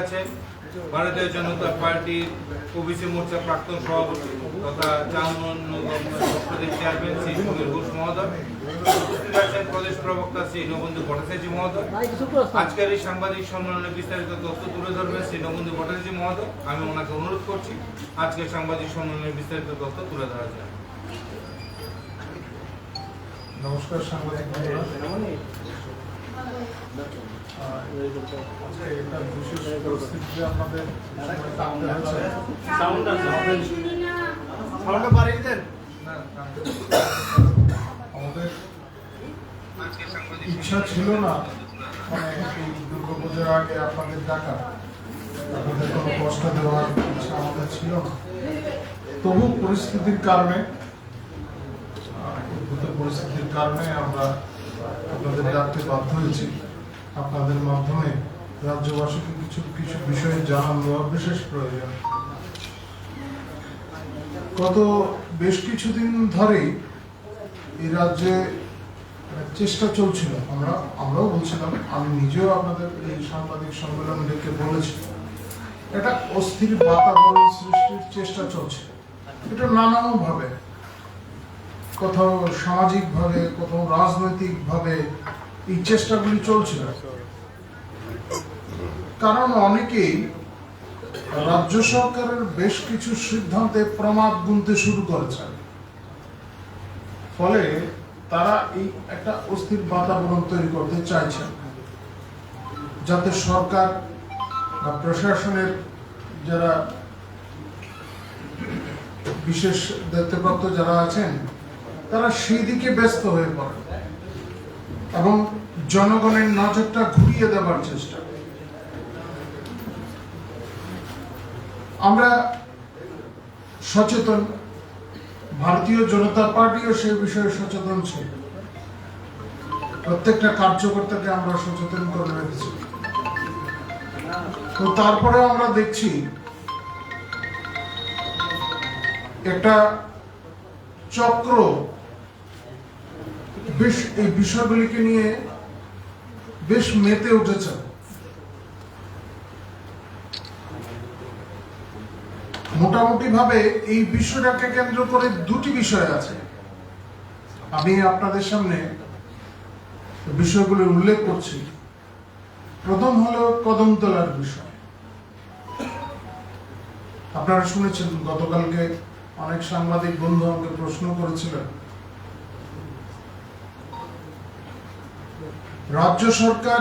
আছেন ভারতীয় জনতা পার্টির ওবিসি মোর্চা প্রাক্তন সভাপতি তথা সংসদের চেয়ারম্যান শ্রী সমীর ঘোষ মহোদয়, উপস্থিত আছেন প্রদেশ প্রবক্তা শ্রী নববন্ধু ভট্টাচার্য মহোদয়। আজকের এই সাংবাদিক সম্মেলনে বিস্তারিত তথ্য তুলে ধরবেন শ্রী নববন্ধু ভট্টাচার্য মহোদয়। আমি ওনাকে অনুরোধ করছি আজকের সাংবাদিক সম্মেলনে বিস্তারিত তথ্য তুলে ধরা যায়। নমস্কার সাংবাদিক বন্ধুরা, এটা বিশেষ পরিস্থিতিতে আমাদের আমাদের ইচ্ছা ছিল না মানে এই দুর্গাপূজার আগে আপনাদের ডাকা, আপনাদের কোনো কষ্ট দেওয়ার ইচ্ছা আমাদের ছিল না। তবু পরিস্থিতির কারণে পরিস্থিতির কারণে আমরা আপনাদের ডাকতে বাধ্য হয়েছি। আপনাদের মাধ্যমে রাজ্যবাসীকে কিছু কিছু বিষয়ে জানান দেওয়া বিশেষ প্রয়োজন। গত বেশ কিছুদিন ধরেই এই রাজ্যে চেষ্টা চলছিল, আমরাও বলছিলাম, আমি নিজেও আপনাদের এই সাংবাদিক সম্মেলন ডেকে বলেছি, একটা অস্থির বাতাবরণ সৃষ্টির চেষ্টা চলছে। এটা নানাভাবে, কোথাও সামাজিকভাবে, কোথাও রাজনৈতিকভাবে এই চেষ্টাগুলি চলছিল। কারণ অনেকেই রাজ্য সরকারের বেশ কিছু সিদ্ধান্তে প্রমাদ গুনতে শুরু করেছেন, ফলে তারা এই একটা অস্থির বাতাবরণ তৈরি করতে চাইছেন, যাতে সরকার বা প্রশাসনের যারা বিশেষ দায়িত্বপ্রাপ্ত যারা আছেন তারা সেই দিকে ব্যস্ত হয়ে পড়ে এবং জনগণের নজরটা ঘুরিয়ে দেওয়ার চেষ্টা। আমরা সচেতন, ভারতীয় জনতা পার্টিও সেই বিষয়ে সচেতন ছিল, প্রত্যেকটা কার্যকর্তাকে আমরা সচেতন করে রেখেছি। তো তারপরে আমরা দেখছি একটা চক্র বেশ এই বিষয়গুলিকে নিয়ে বেশ মেতে উঠেছে। মোটামুটি ভাবে এই বিষয়টাকে কেন্দ্র করে দুটি বিষয় আছে, আমি আপনাদের সামনে বিষয়গুলো উল্লেখ করছি। প্রথম হলো কদমতলার বিষয়। আপনারা শুনেছেন গতকালকে অনেক সাংবাদিক বন্ধু আমাকে প্রশ্ন করেছিলেন, রাজ্য সরকার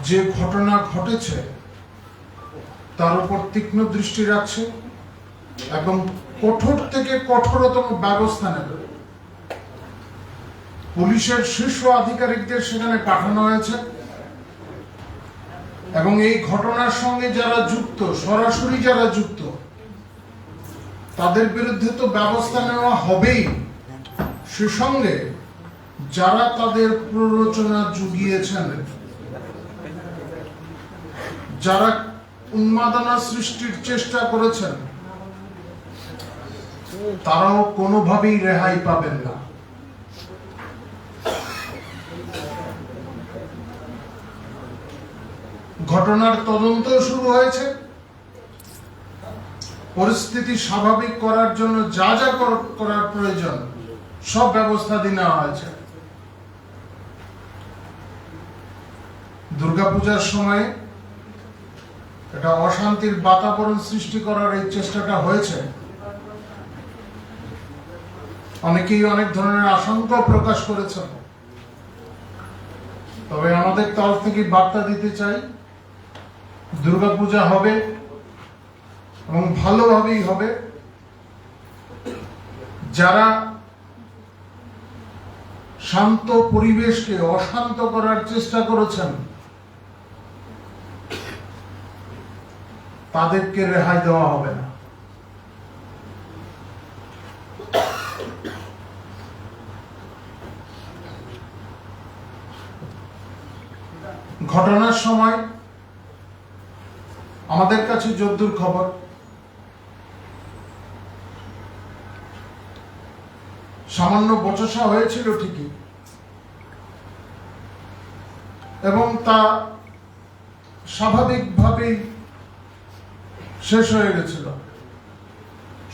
যে ঘটনা ঘটেছে তার উপর তীক্ষ্ণ দৃষ্টি রাখছে এবং কঠোর থেকে কঠোরতম ব্যবস্থা নেবে। পুলিশের শীর্ষ আধিকারিকদের সেখানে পাঠানো হয়েছে এবং এই ঘটনার সঙ্গে যারা যুক্ত, সরাসরি যারা যুক্ত, তাদের বিরুদ্ধে তো ব্যবস্থা নেওয়া হবেই, সে সঙ্গে যারা তাদের প্ররোচনা জুগিয়েছেন, যারা উন্মাদনা সৃষ্টির চেষ্টা করেছেন, তারাও কোনোভাবেই রেহাই পাবেন না। ঘটনার তদন্ত শুরু হয়েছে, পরিস্থিতি স্বাভাবিক করার জন্য যা যা করার প্রয়োজন সব ব্যবস্থা নেওয়া হয়েছে। দুর্গাপূজার সময় একটা অশান্তির বাতাবরণ সৃষ্টি করার এই চেষ্টাটা হয়েছে। অনেকেই অনেক ধরনের আশঙ্কা প্রকাশ করেছেন, তবে আমাদের তরফ থেকে বার্তা দিতে চাই, দুর্গাপূজা হবে এবং ভালোভাবেই হবে। যারা শান্ত পরিবেশকে অশান্ত করার চেষ্টা করেছেন তাদেরকে রেহাই দেওয়া হবে না। ঘটনার সময় আমাদের কাছে যদ্দূর খবর, সামান্য বচসা হয়েছিল ঠিকই, এবং তা স্বাভাবিকভাবেই শেষ হয়ে গেছিল।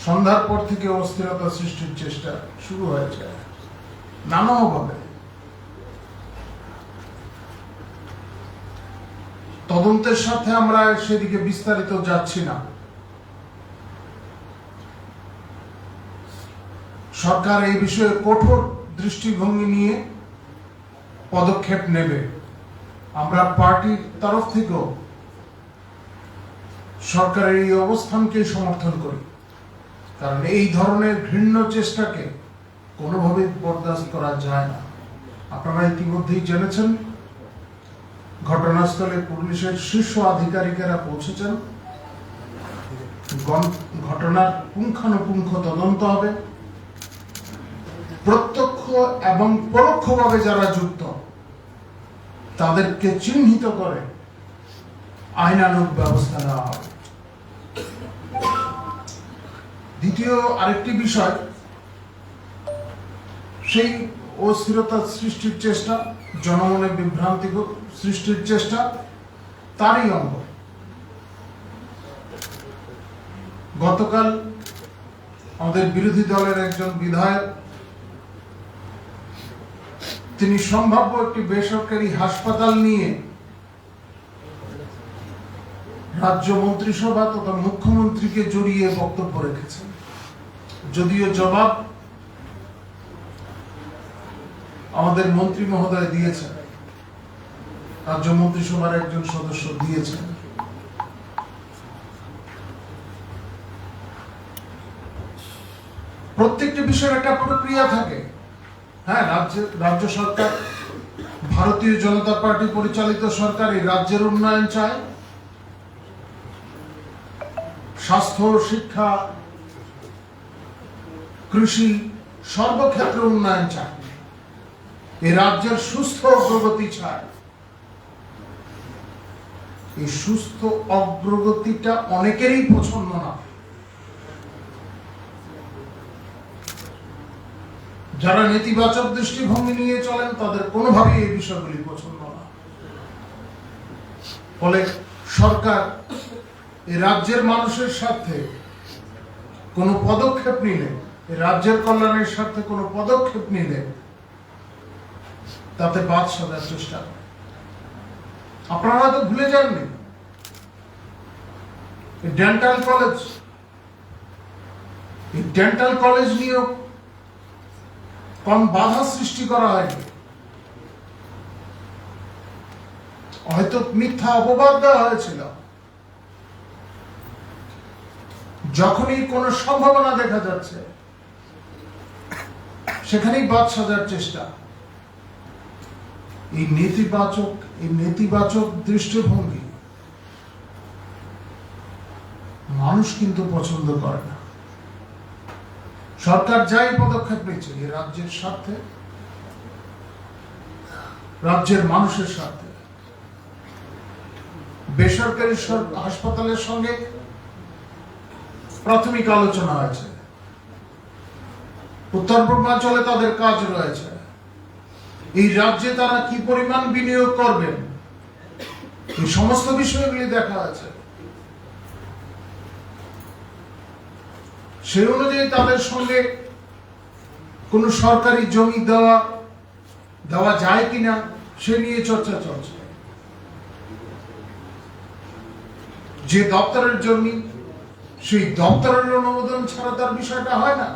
সন্ধ্যার পর থেকে অস্থিরতা সৃষ্টির চেষ্টা শুরু হয়েছে নানাভাবে। তদন্তের সাথে আমরা সেদিকে বিস্তারিত যাচ্ছি না। সরকার এই বিষয়ে কঠোর দৃষ্টিভঙ্গি নিয়ে পদক্ষেপ নেবে। আমরা পার্টির তরফ থেকেও সরকারের এই অবস্থানকে সমর্থন করি, কারণ এই ধরনের ঘৃণ্য চেষ্টাকে কোনোভাবে বরদাস্ত করা যায় না। আপনারা ইতিমধ্যেই জেনেছেন, ঘটনাস্থলে পুলিশের শীর্ষ আধিকারিকেরা পৌঁছেছেন। ঘটনার পুঙ্খানুপুঙ্খ তদন্ত হবে। প্রত্যক্ষ এবং পরোক্ষভাবে যারা যুক্ত তাদেরকে চিহ্নিত করে আইনানুগ ব্যবস্থা নেওয়া হবে। দ্বিতীয় আরেকটি বিষয়, সেই অস্থিরতা সৃষ্টির চেষ্টা, জনমনে বিভ্রান্তি সৃষ্টির চেষ্টা, তারই অঙ্গ। গতকাল আমাদের বিরোধী দলের একজন বিধায়ক তিনি সম্ভাব্য একটি বেসরকারি হাসপাতাল নিয়ে রাজ্য মন্ত্রিসভা তথা মুখ্যমন্ত্রীকে জড়িয়ে বক্তব্য রেখেছেন। যদিও জবাব আমাদের মন্ত্রী মহোদয় দিয়েছেন, রাজ্য মন্ত্রিসভার একজন সদস্য দিয়েছেন। প্রত্যেকটি বিষয়ের একটা প্রক্রিয়া থাকে। হ্যাঁ, রাজ্য সরকার, ভারতীয় জনতা পার্টি পরিচালিত সরকার এই রাজ্যের উন্নয়ন চায়। স্বাস্থ্য, শিক্ষা, কৃষি সর্বক্ষেত্রে উন্নয়ন চায়। এই রাজ্যের সুস্থ অগ্রগতি চায়। এই সুস্থ অগ্রগতিটা অনেকেরই পছন্দ না। যারা নেতিবাচক দৃষ্টিভঙ্গি নিয়ে চলেন তাদের কোনোভাবেই এই বিষয়গুলি পছন্দ না। ফলে সরকার এই রাজ্যের মানুষের স্বার্থে কোনো পদক্ষেপ নিলে, এই রাজ্যের কল্যাণের স্বার্থে কোনো পদক্ষেপ নিলে তাতে বাদ সাধার চেষ্টা করে। আপনারা তো ভুলে যাননি, ডেন্টাল কলেজ নিয়েও কোন বাধা সৃষ্টি করা হয়নি। হয়তো মিথ্যা অপবাদ দেওয়া হয়েছিল। যখনই কোন সম্ভাবনা দেখা যাচ্ছে সেখানেই বাদ সাজার চেষ্টা। এই নেতিবাচক দৃষ্টিভঙ্গি মানুষ কিন্তু পছন্দ করে না। সরকার যাই পদক্ষেপ নিচ্ছে এই রাজ্যের স্বার্থে, রাজ্যের মানুষের স্বার্থে। বেসরকারি হাসপাতালের সঙ্গে প্রাথমিক আলোচনা হয়েছে। উত্তর পূর্বাঞ্চলে তাদের কাজ রয়েছে। এই রাজ্যে তারা কি পরিমাণ বিনিয়োগ করবেন এই সমস্ত বিষয়গুলি দেখা আছে। সেই অনুযায়ী তাদের সঙ্গে কোন সরকারি জমি দেওয়া যায় কিনা সে নিয়ে চর্চা চলছে। যে দপ্তরের জমি, সেই দপ্তরের অনুমোদন ছাড়া তার বিষয়টা হয় না।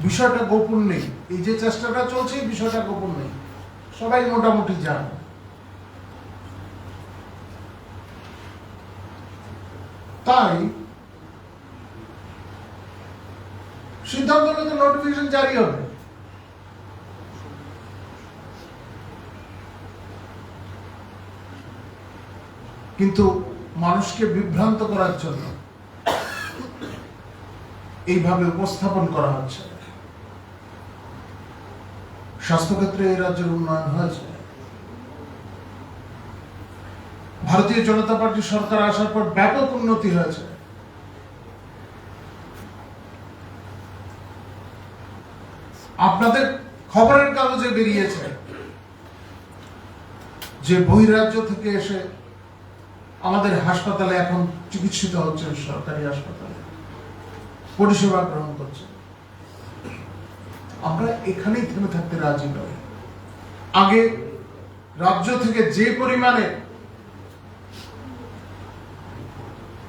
বিষয়টা গোপন নেই। এই যে চেষ্টাটা চলছে বিষয়টা গোপন নেই, সবাই মোটামুটি জানে। তাই সিদ্ধান্ত নিতে নোটিফিকেশন জারি হবে। কিন্তু মানুষকে বিভ্রান্ত করার জন্য এইভাবে উপস্থাপন করা হচ্ছে। স্বাস্থ্যক্ষেত্রে এই রাজ্যের উন্নয়ন হয়েছে। ভারতীয় জনতা পার্টি সরকার আসার পর ব্যাপক উন্নতি হয়েছে। আপনাদের খবরের কাগজে বেরিয়েছে যে বহিরাজ্য থেকে এসে আমাদের হাসপাতালে এখন চিকিৎসিত হচ্ছেন, সরকারি হাসপাতালে পরিষেবা গ্রহণ করছে। আমরা এখানেই থেমে থাকতে রাজি নই। আগে রাজ্য থেকে যে পরিমাণে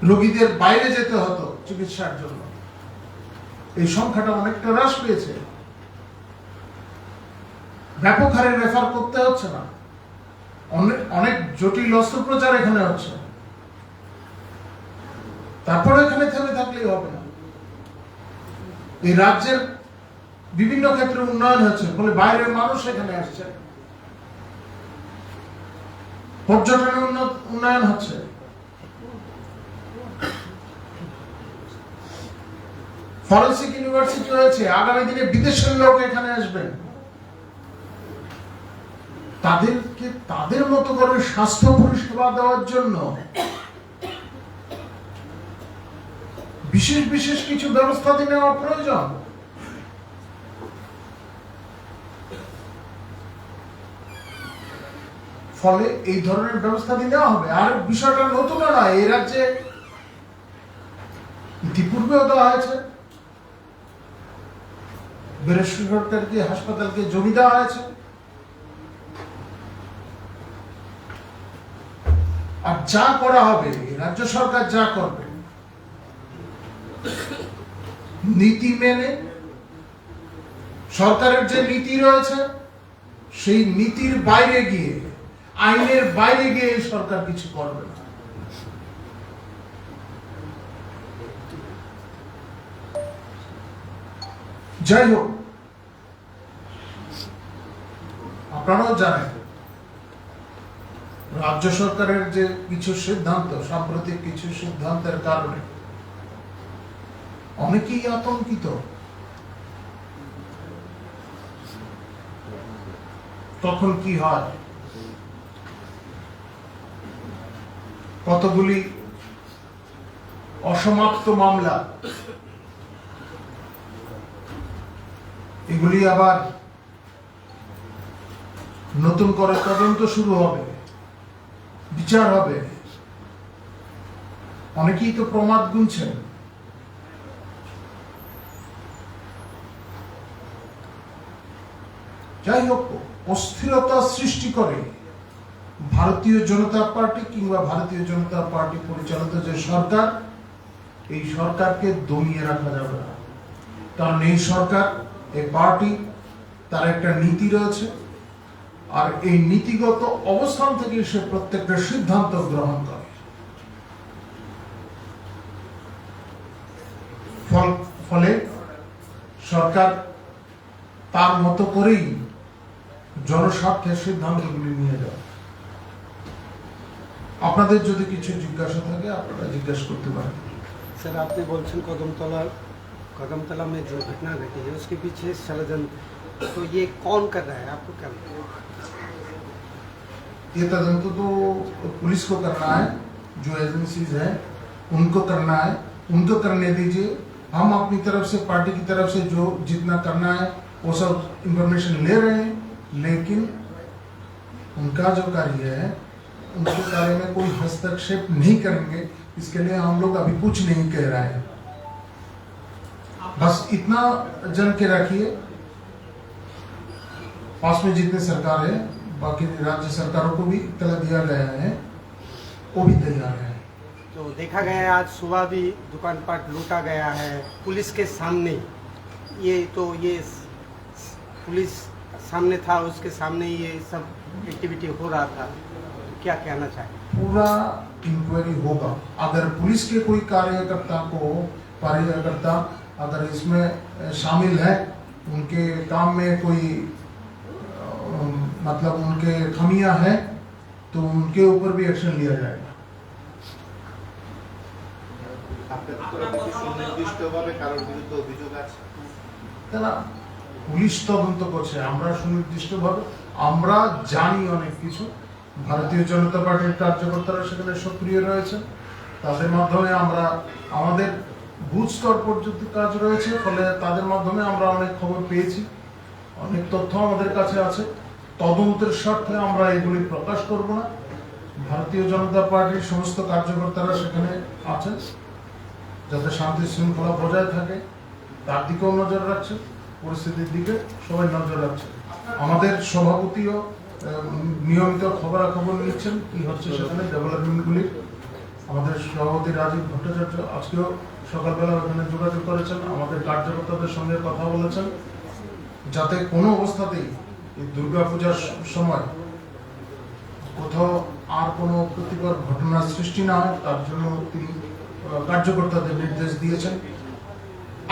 রোগীদের বাইরে যেতে হতো চিকিৎসার জন্য, এই সংখ্যাটা অনেকটা হ্রাস পেয়েছে। ব্যাপক হারে রেফার করতে হচ্ছে না, অনেক জটিল অস্ত্রোপচার এখানে হচ্ছে। তারপরে এখানে থেমে থাকলেই হবে না। এই রাজ্যের বিভিন্ন ক্ষেত্রে উন্নয়ন হচ্ছে, ফলে বাইরের মানুষ এখানে আসছে, পর্যটনের উন্নয়ন হচ্ছে। ফরেন্সিক ইউনিভার্সিটি হয়েছে, আগামী দিনে বিদেশের লোক এখানে আসবেন। তাদেরকে তাদের মতো করে স্বাস্থ্য পরিষেবা দেওয়ার জন্য বিশেষ বিশেষ কিছু ব্যবস্থা নেওয়া প্রয়োজন। ফলে এই ধরনের ব্যবস্থা নেওয়া হবে। আর বিষয়টা নতুন নয়, এই রাজ্যে ইতিপূর্বেও দেওয়া হয়েছে। বেসরকারি হাসপাতালকে জমি দেওয়া হয়েছে, আর যা করা হবে, রাজ্য সরকার যা করবে নীতি মেনে, সরকারের যে নীতি রয়েছে সেই নীতির বাইরে গিয়ে, আইনের বাইরে গিয়ে সরকার কিছু করবে না। যাই হোক, আপনারাও জানেন রাজ্য সরকারের যে কিছু সিদ্ধান্ত, সাম্প্রতিক কিছু সিদ্ধান্তের কারণে অনেকেই আতঙ্কিত। তখন কি হয়, কতগুলি অসমাপ্ত মামলা, এগুলি আবার নতুন করে তদন্ত শুরু হবে, বিচার হবে। অনেকেই তো প্রমাদ গুনছেন। যাই হোক, অস্থিরতা সৃষ্টি করে ভারতীয় জনতা পার্টি কিংবা ভারতীয় জনতা পার্টি পরিচালিত যে সরকার, এই সরকারকে দমিয়ে রাখা যাবে না। কারণ এই সরকার, এই পার্টি, তার একটা নীতি রয়েছে, আর এই নীতিগত অবস্থান থেকে সে প্রত্যেকটা সিদ্ধান্ত গ্রহণ করে। ফলে সরকার তার মতো করেই জনস্বার্থের সিদ্ধান্তগুলি নিয়ে যায়। আপনাদের যদি কিছু জিজ্ঞাসা থাকে আপনারা জিজ্ঞাসা করতে পারেন। सर, आपने बोलছেন कदमतला में जो घटना घटी है उसके पीछे षड्यंत्र, तो ये कौन कर रहा है, आपको क्या लगता है? ये तदंत तो पुलिस को करना है, जो एजेंसीज है उनको करना है, उनको करने दीजिए। हम अपनी तरफ से, पार्टी की तरफ से जो जितना करना है वो सब इंफॉर्मेशन ले रहे हैं, लेकिन उनका जो कार्य है, उनके कार्य में कोई हस्तक्षेप नहीं करेंगे। इसके लिए हम लोग अभी कुछ नहीं कह रहे हैं। बस इतना जन के रखिए, पास में जितने सरकार है, बाकी राज्य सरकारों को भी इत्तला दिया गया है, वो भी तैयार है। तो देखा गया है आज सुबह भी दुकान पाट लूटा गया है पुलिस के सामने। ये पुलिस सामने था, उसके सामने ये सब एक्टिविटी हो रहा था, क्या कहना चाहिए? पूरा इंक्वायरी होगा। अगर पुलिस के कोई कार्यकर्ता अगर इसमें शामिल है, उनके काम में कोई मतलब उनके खामियां हैं, तो उनके ऊपर भी एक्शन लिया जाएगा। পুলিশ তদন্ত করছে, আমরা সুনির্দিষ্টভাবে আমরা জানি অনেক কিছু। ভারতীয় জনতা পার্টির কার্যকর্তারা সেখানে সক্রিয় রয়েছে, তাদের মাধ্যমে আমরা, আমাদের বুথ স্তর পর্যন্ত কাজ রয়েছে, ফলে তাদের মাধ্যমে আমরা অনেক খবর পেয়েছি, অনেক তথ্য আমাদের কাছে আছে। তদন্তের স্বার্থে আমরা এগুলি প্রকাশ করব না। ভারতীয় জনতা পার্টির সমস্ত কার্যকর্তারা সেখানে আছেন, যাতে শান্তি শৃঙ্খলা বজায় থাকে তার দিকেও নজর রাখছে, পরিস্থিতির দিকে সবাই নজর রাখছে। আমাদের সভাপতিও নিয়মিত খবরাখবর নিচ্ছেন কি হচ্ছে সেখানে ডেভেলপমেন্টগুলির। আমাদের সভাপতি রাজীব ভট্টাচার্য আজকেও সকালবেলা ওখানে যোগাযোগ করেছেন, আমাদের কার্যকর্তাদের সঙ্গে কথা বলেছেন, যাতে কোনো অবস্থাতেই এই দুর্গাপূজার সময় কোথাও আর কোনো ক্ষতিকর ঘটনার সৃষ্টি না হয় তার জন্য তিনি কার্যকর্তাদের নির্দেশ দিয়েছেন।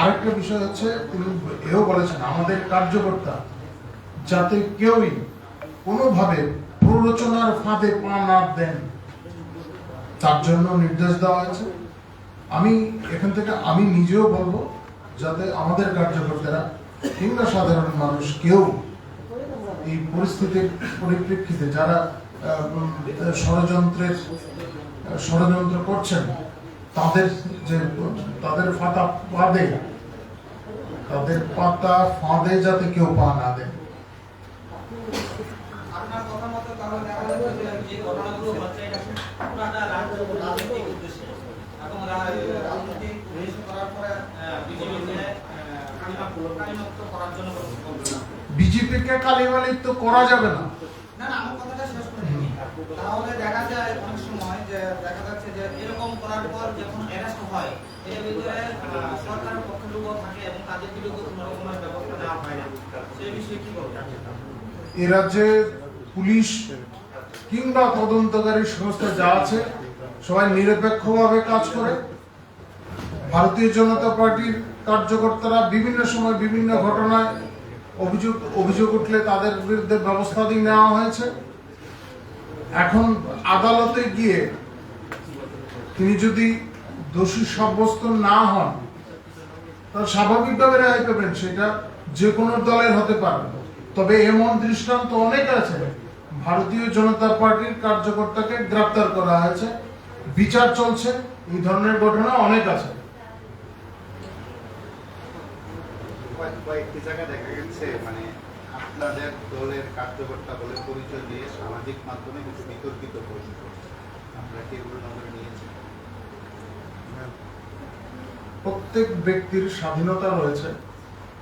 আরেকটা বিষয় হচ্ছে তিনি এও বলেছেন আমাদের কার্যকর্তা যাতে কেউই কোনোভাবে প্ররোচনার ফাঁদে পা না দেন তার জন্য নির্দেশ দেওয়া হয়েছে। আমি এখান থেকে আমি নিজেও বলবো যাতে আমাদের কার্যকর্তারা কিংবা সাধারণ মানুষ কেউ এই পরিস্থিতির পরিপ্রেক্ষিতে যারা ষড়যন্ত্র করছেন তাদের পাতা ফাঁদে যাতে কেউ পা না দেন। আপনার কথা মতো তাহলে দেখা যাচ্ছে যে ঘটনাগুলো হচ্ছে এটা পুরাটা রাজনৈতিক উদ্দেশ্যে এবং রাজনৈতিক উদ্দেশ্য করার পরে বিজেপিকে কালিমালিপ্ত করার জন্য বিজেপিকে কালিমালিপ্ত করা যাবে না। না না আমার কথাটা শেষ করে দিই। তাহলে দেখা যায় অনেক সময় যে দেখা যাচ্ছে যে এরকম করার পর যখন অ্যারেস্ট হয় এর ভিতরে সরকারের পক্ষ লোকও থাকে এবং তাদের বিরুদ্ধে কোনো রকমের ব্যবস্থা নেওয়া হয় না, সেই বিষয়ে কি বলবেন? এ রাজ্যে পুলিশ কিংবা তদন্তকারী সংস্থা যা আছে সবাই নিরপেক্ষভাবে কাজ করে। ভারতীয় জনতা পার্টির কার্যকর্তারা বিভিন্ন সময় বিভিন্ন ঘটনায় অভিযোগ উঠলে তাদের বিরুদ্ধে ব্যবস্থা দিয়ে নেওয়া হয়েছে। এখন আদালতে গিয়ে তিনি যদি দোষী সাব্যস্ত না হন তাহলে স্বাভাবিকভাবে রেহাই পাবেন, সেটা যে কোনো দলের হতে পারে। তবে এমন দৃষ্টান্ত অনেক আছে, ভারতীয় জনতা পার্টির কার্যকর্তাকে গ্রেপ্তার করা হয়েছে, বিচার চলছে, এই ধরনের ঘটনা অনেক আছে। কয়েকটি জায়গায় দেখা গেছে মানে আপনাদের দলের কার্যকর্তা বলে পরিচয় দিয়ে সামাজিক মাধ্যমে কিছু বিতর্কিত পোস্ট করছে, আপনারা কি এগুলো নজরে নিয়েছেন? প্রত্যেক ব্যক্তির স্বাধীনতা রয়েছে,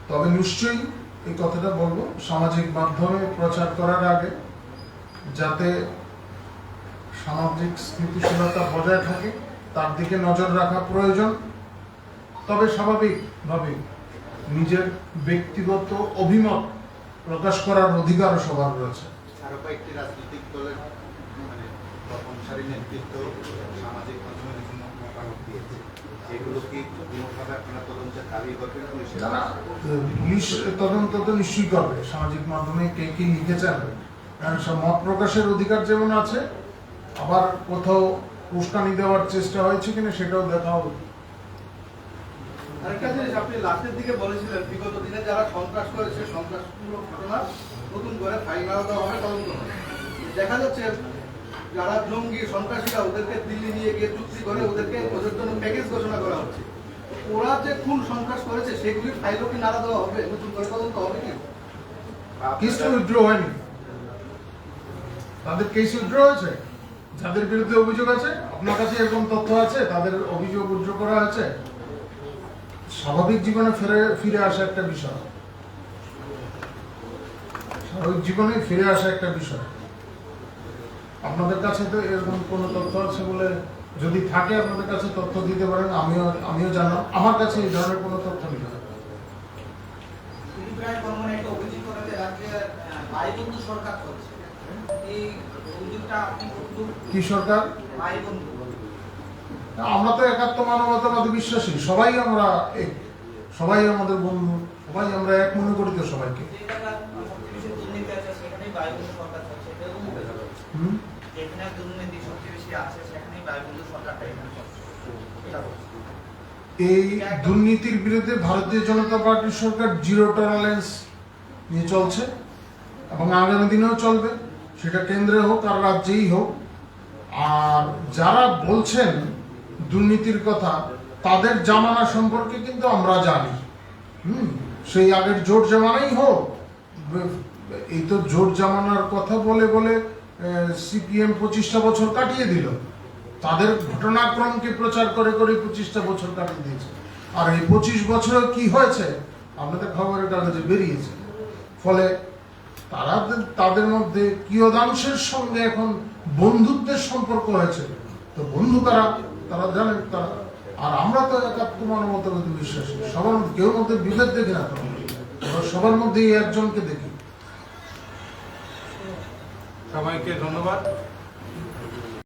তবে নিশ্চয়ই এই কথাটা বলবো সামাজিক মাধ্যমে প্রচার করার আগে যাতে সামাজিক স্থিতিশীলতা বজায় থাকে তার দিকে নজর রাখা প্রয়োজন। তবে স্বাভাবিকভাবে নিজের ব্যক্তিগত অভিমত প্রকাশ করার অধিকার সবার রয়েছে। আরো কয়েকটি রাজনৈতিক দলের মানে প্রথমসারি নেতৃত্ব সামাজিক মাধ্যমে বিভিন্ন মতামত দিয়েছে, এগুলো কি কোনোভাবে আপনারা তদন্তের দাবি করবেন? পুলিশ তদন্ত তো নিশ্চয়ই করবে, সামাজিক মাধ্যমে কে কি লিখেছেন মত প্রকাশের অধিকার যেমন আছে, আবার কোথাও উস্কানি দেওয়ার চেষ্টা হয়েছে কিনা সেটাও দেখা হবে। আরেকটা জিনিস আপনি লাস্টের দিকে বলেছিলেন বিগত দিনে যারা সন্ত্রাস করেছে সন্ত্রাসমূলক ঘটনা নতুন করে ফাইল দেওয়া হবে, তদন্ত হবে। দেখা যাচ্ছে যারা জঙ্গি সন্ত্রাসীরা ওদেরকে দিল্লি নিয়ে গিয়ে চুক্তি করে ওদের জন্য প্যাকেজ ঘোষণা করা হচ্ছে। ওরা যে কোন সন্ত্রাস করেছে সেগুলির ফাইলও কি নাড়া দেওয়া হবে, নতুন করে তদন্ত হবে কি? কেস তো উইথড্র হয়নি, তাদের কেস উইথড্র হয়েছে, যাদের বিরুদ্ধে অভিযোগ আছে আপনার কাছে এরকম তথ্য আছে তাদের অভিযোগ উইথড্র করা হয়েছে। স্বাভাবিক জীবনে ফিরে আসা একটা বিষয়, স্বাভাবিক জীবনে ফিরে আসা একটা বিষয়। আপনাদের কাছে তো এরকম কোনো তথ্য আছে বলে যদি থাকে আপনাদের কাছে তথ্য দিতে পারেন, আমিও জানলাম। আমার কাছে এই ধরনের কোনো তথ্য নেই। একটা অভিযোগ করা যে রাজ্যে ভাইবন্ধু সরকার চলছে, এই অভিযোগটা আপনি কি সরকার? ভাইবন্ধু। আমরা তো একাত্ম মানবতাবাদী বিশ্বাসী, সবাই আমরা এক, সবাই আমাদের বন্ধু, সবাই আমরা এক মনে করি তো সবাইকে। দুর্নীতি আছে সেখানেই ভাইবন্ধু সরকার চলছে, যেখানে দুর্নীতি সবচেয়ে বেশি আছে সেখানেই ভাইবন্ধু সরকারটা এখানে চলছে। এই দুর্নীতির বিরুদ্ধে ভারতীয় জনতা পার্টির সরকার জিরো টলারেন্স নিয়ে চলছে এবং আগামী দিনেও চলবে, সেটা কেন্দ্রে হোক আর রাজ্যেই হোক। আর যারা বলছেন দুর্নীতির কথা তাদের জামানা সম্পর্কে কিন্তু আমরা জানি। সেই আগের জোট জামানাই হোক, এই তো জোট জামানার কথা বলে বলে সিপিএম 25টা বছর কাটিয়ে দিল, তাদের ঘটনাক্রমকে প্রচার করে করে 25টা বছর কাটিয়ে দিয়েছে। আর এই 25 বছরে কি হয়েছে আপনাদের খবরের কাগজে বেরিয়েছে। ফলে তারা তাদের মধ্যে কিয়দাংশের সঙ্গে এখন বন্ধুত্বের সম্পর্ক হয়েছে। তো বন্ধু কারা তারা জানেন তারা। আর আমরা তো একাত্ম মানবতাবাদী বিশ্বাসী, সবার কেউ মধ্যে বিভেদ দেখি না, আমরা সবার মধ্যে একজনকে দেখি। সবাইকে ধন্যবাদ।